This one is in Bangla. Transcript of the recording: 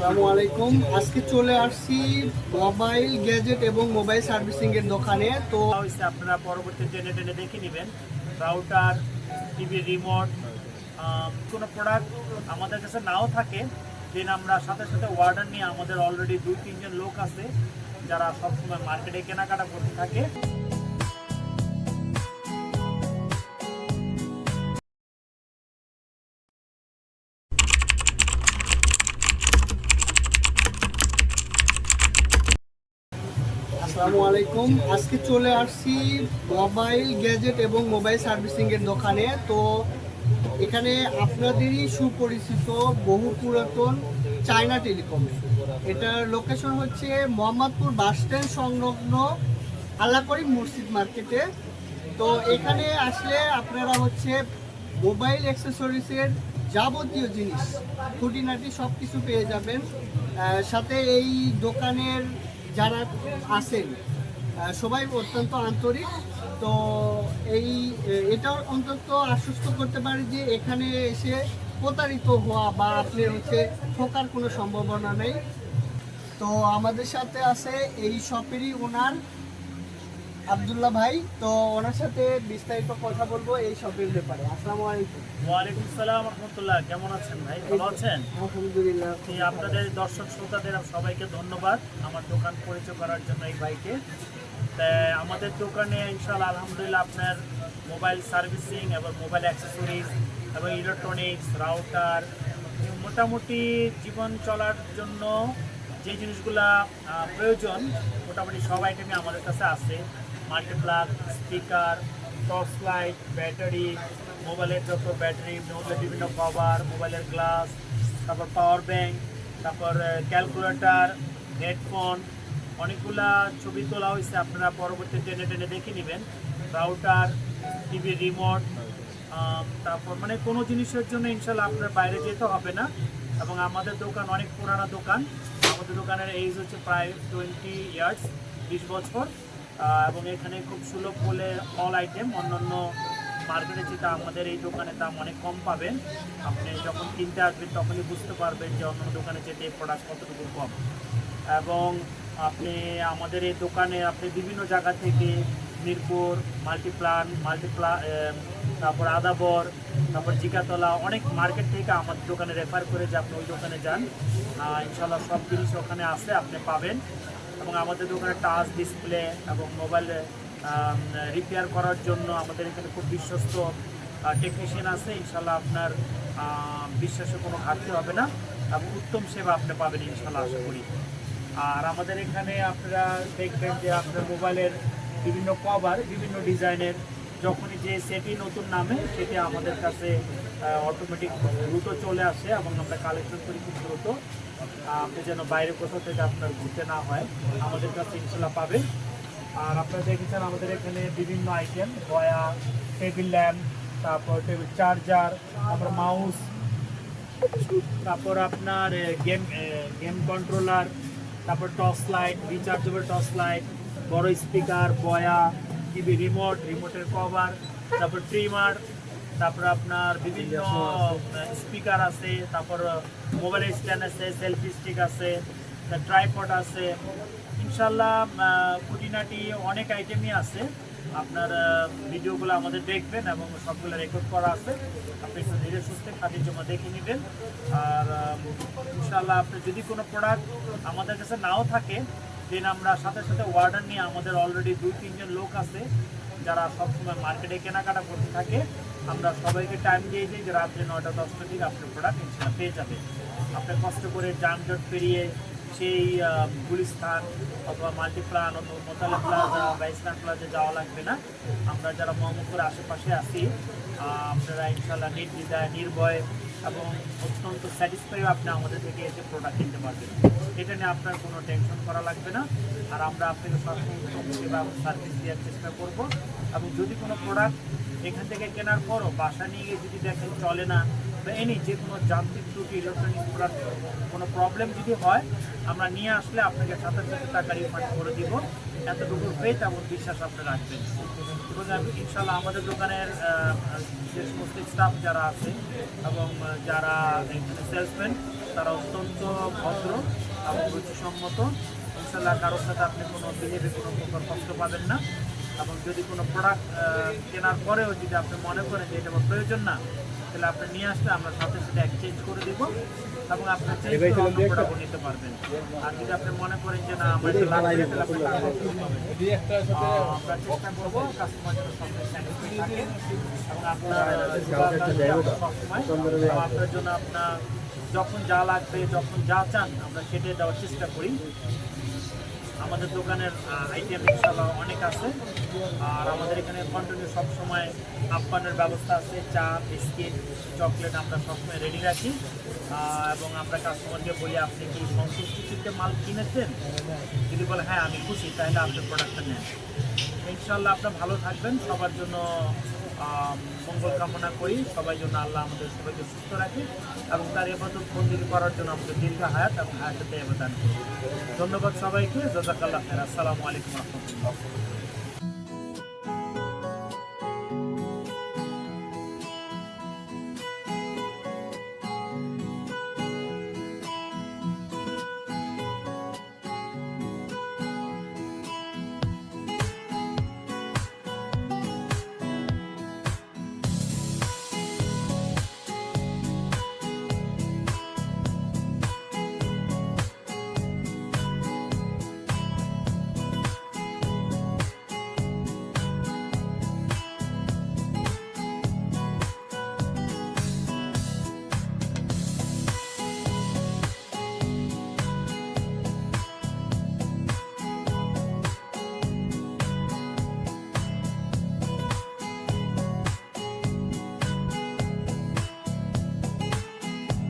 আসসালামু আলাইকুম। আজকে চলে আসছি মোবাইল গ্যাজেট এবং মোবাইল সার্ভিসিং এর দোকানে। তো আপনারা পরবর্তী টেনে টেনে দেখে নেবেন। রাউটার, টিভি রিমোট, কোনো প্রোডাক্ট আমাদের কাছে নাও থাকে, দেন আমরা সাথে সাথে অর্ডার নিয়ে আমাদের অলরেডি 2-3 জন লোক আছে যারা সবসময় মার্কেটে কেনাকাটা করতে থাকে। আসসালামু আলাইকুম। আজকে চলে আসছি মোবাইল গ্যাজেট এবং মোবাইল সার্ভিসিং এর দোকানে। তো এখানে আপনাদেরই সুপরিচিত বহু পুরাতন চায়না টেলিকম। এটার লোকেশন হচ্ছে মোহাম্মদপুর বাস স্ট্যান্ড সংলগ্ন আল্লাহ করিম মসজিদ মার্কেটে। তো এখানে আসলে আপনারা হচ্ছে মোবাইল অ্যাক্সেসরিজের যাবতীয় জিনিস খুঁটিনাটি সব কিছু পেয়ে যাবেন। সাথে এই দোকানের যারা আছেন সবাই অত্যন্ত আন্তরিক। তো এটা অন্তত আশ্বস্ত করতে পারি যে এখানে এসে প্রতারিত হওয়া বা আপনি হচ্ছে ঠকার কোনো সম্ভাবনা নেই। তো আমাদের সাথে আছে এই শপেরই ওনার আব্দুল্লাহ ভাই। তো ওনার সাথে বিস্তারিত কথা বলবো এই শপের ব্যাপারে। আসসালামু আলাইকুম। ওয়ালাইকুম সালাম রহমতুল্লাহ। কেমন আছেন ভাই? ভালো আছেন? আলহামদুলিল্লাহ। আপনাদের দর্শক শ্রোতাদের সবাইকে ধন্যবাদ আমার দোকান পরিচয় করার জন্য এই ভাইকে। আমাদের দোকানে ইনশাআল্লাহ আলহামদুলিল্লাহ আপনার মোবাইল সার্ভিসিং এবং মোবাইল অ্যাক্সেসরিজ এবং ইলেকট্রনিক্স, রাউটার, মোটামুটি জীবন চলার জন্য যে জিনিসগুলা প্রয়োজন মোটামুটি সব আইটেমই আমাদের কাছে আছে। Multiplug, speaker, torch light, battery, মোবাইলের যত ব্যাটারি, মোবাইলের বিভিন্ন কভার, মোবাইলের গ্লাস, তারপর পাওয়ার ব্যাংক, তারপর ক্যালকুলেটর, হেডফোন, অনেকগুলা ছবি তোলা হয়েছে, আপনারা পরবর্তী টেনে টেনে দেখে নেবেন। রাউটার, টিভি রিমোট, তারপর মানে কোনো জিনিসের জন্য ইনশাল্লাহ আপনার বাইরে যেতে হবে না। এবং আমাদের দোকান অনেক পুরানো দোকান। আমাদের দোকানের এজ হচ্ছে প্রায় 20 ইয়ার্স, 20 বছর। এবং এখানে খুব সুলভ বলে অল আইটেম অন্যান্য মার্কেটে যেটা আমাদের এই দোকানে দাম অনেক কম পাবেন। আপনি যখন কিনতে আসবেন তখনই বুঝতে পারবেন যে অন্য দোকানে যেতে এই প্রোডাক্ট কতটুকু কম। এবং আপনি আমাদের এই দোকানে আপনি বিভিন্ন জায়গা থেকে মিরপুর, তারপর আদাবর, তারপর জিকাতলা, অনেক মার্কেট থেকে আমাদের দোকানে রেফার করে যে আপনি ওই দোকানে যান। ইনশাল্লাহ সব জিনিস ওখানে আছে, আপনি পাবেন। এবং আমাদের দোকানে টাচ ডিসপ্লে এবং মোবাইল রিপেয়ার করার জন্য আমাদের এখানে খুব বিশ্বস্ত টেকনিশিয়ান আছে। ইনশাল্লাহ আপনার বিশ্বাসে কোনো ঘাটতি হবে না এবং উত্তম সেবা আপনি পাবেন ইনশাল্লাহ, আশা করি। আর আমাদের এখানে আপনারা দেখবেন যে আপনার মোবাইলের বিভিন্ন কভার, বিভিন্ন ডিজাইনের যখনই যে সেটি নতুন নামে সেটি আমাদের কাছে অটোমেটিক দ্রুত চলে আসে এবং আমরা কালেকশন করি খুব দ্রুত। আপনি যেন বাইরে কোথাও থেকে আপনার ঘুরতে না হয়, আমাদের কাছে ইনশাল্লাহ পাবেন। আর আপনারা দেখেছেন আমাদের এখানে বিভিন্ন আইটেম, বয়া, টেবিল ল্যাম্প, তারপর টেবিল চার্জার, তারপর মাউস, তারপর আপনার গেম কন্ট্রোলার, তারপর torch light, rechargeable torch light, বড় স্পিকার, বয়া, টিভি রিমোট, রিমোটের কভার, তারপর ট্রিমার, তারপর আপনার বিভিন্ন স্পিকার আছে, তারপর মোবাইলের স্ট্যান্ড আছে, সেলফি স্টিক আছে, ট্রাইপড আছে। ইনশাল্লাহ খুঁটিনাটি অনেক আইটেমই আছে। আপনার ভিডিওগুলো আমাদের দেখবেন এবং সবগুলো রেকর্ড করা আছে, আপনি একটু ধীরে সুস্থে খাতির জমা দেখে নেবেন। আর ইনশাল্লাহ আপনি যদি কোনো প্রোডাক্ট আমাদের কাছে নাও থাকে, দেন আমরা সাথে সাথে অর্ডার নিয়ে আমাদের অলরেডি 2-3 জন লোক আছে যারা সবসময় মার্কেটে কেনাকাটা করতে থাকে। আমরা সবাইকে টাইম দিয়ে দিই যে রাত্রে 9টা-10টার দিকে আপনার প্রোডাক্ট ইনশাল্লাহ পেয়ে যাবে। আপনি কষ্ট করে যানজট পেরিয়ে সেই গুলিস্তান অথবা মাল্টিপ্লান অথবা মোতালা প্লাজা বা ইসলাম প্লাজা যাওয়া লাগবে না। আমরা যারা মোহাম্মদপুরের আশেপাশে আছি, আপনারা ইনশাল্লাহ নির্দ্বিধায়, নির্ভয় এবং অত্যন্ত স্যাটিসফাই আপনি আমাদের থেকে এসে প্রোডাক্ট কিনতে পারবেন। এটা নিয়ে আপনার কোনো টেনশন করা লাগবে না। আর আমরা আপনাকে সবসময় উত্তম সেবা সার্ভিস দেওয়ার চেষ্টা করব। এবং যদি কোনো প্রোডাক্ট এখান থেকে কেনার পরও বাসা নিয়ে গিয়ে যদি দেখেন চলে না বা এনি যে কোনো যান্ত্রিক ত্রুটি ইলেকট্রনিক্স প্রোডাক্ট কোনো প্রবলেম যদি হয় আমরা নিয়ে আসলে আপনাকে সাথে সাথে টাকা রিফান্ড করে দিব। এতটুকু ফেথ এবং বিশ্বাস আপনি রাখবেন। এবং ইনশাল্লাহ আমাদের দোকানের যে সমস্ত স্টাফ যারা আছে এবং যারা এখানে সেলসম্যান তারা অত্যন্ত ভদ্র এবং রুচিসম্মত। ইনশাল্লাহ কারোর সাথে আপনি কোনো বিহেভে কোনো প্রকার কষ্ট পাবেন না। এবং যদি কোনো প্রোডাক্ট কেনার পরেও যদি আপনি মনে করেন যে এটা আমার প্রয়োজন না, তাহলে আপনি নিয়ে আসলে আমরা সাথে সাথে এক্সচেঞ্জ করে দিব এবং আপনার চেঞ্জ করে অন্য প্রোডাক্ট নিতে পারবেন। আর যদি আপনি মনে করেন যে না আমার এটা লাগবে, তাহলে আপনি টাকা ফেরত পাবেন। আমরা চেষ্টা করবো কাস্টমার যেন সবসময় স্যাটিসফাই থাকে এবং আপনার সবসময় আপনার জন্য আপনার যখন যা লাগবে যখন যা চান আমরা সেটাই দেওয়ার চেষ্টা করি। আমাদের দোকানের আইটেম ইনশাআল্লাহ অনেক আছে। আর আমাদের এখানে কন্টিনিউ সবসময় আপ্যায়নের ব্যবস্থা আছে। চা, বিস্কিট, চকলেট আমরা সবসময় রেডি রাখি এবং আমরা কাস্টমারকে বলি আপনি কি সন্তুষ্টিতে মাল কিনেছেন, যদি বলে হ্যাঁ আমি খুশি, তাহলে আপনার প্রোডাক্টটা নেন। ইনশাআল্লাহ আপনার ভালো থাকবেন। সবার জন্য মঙ্গল কামনা করি। সবাই জন্য আল্লাহ আমাদের সবাইকে সুস্থ রাখে এবং তার ইবাদত বন্দেগী করার জন্য আমাদের দীর্ঘ হায়াত এবং হায়াতে দান করুন। ধন্যবাদ সবাইকে। জাযাকাল্লাহ খাইর। আসসালামু আলাইকুম ওয়া রাহমাতুল্লাহ।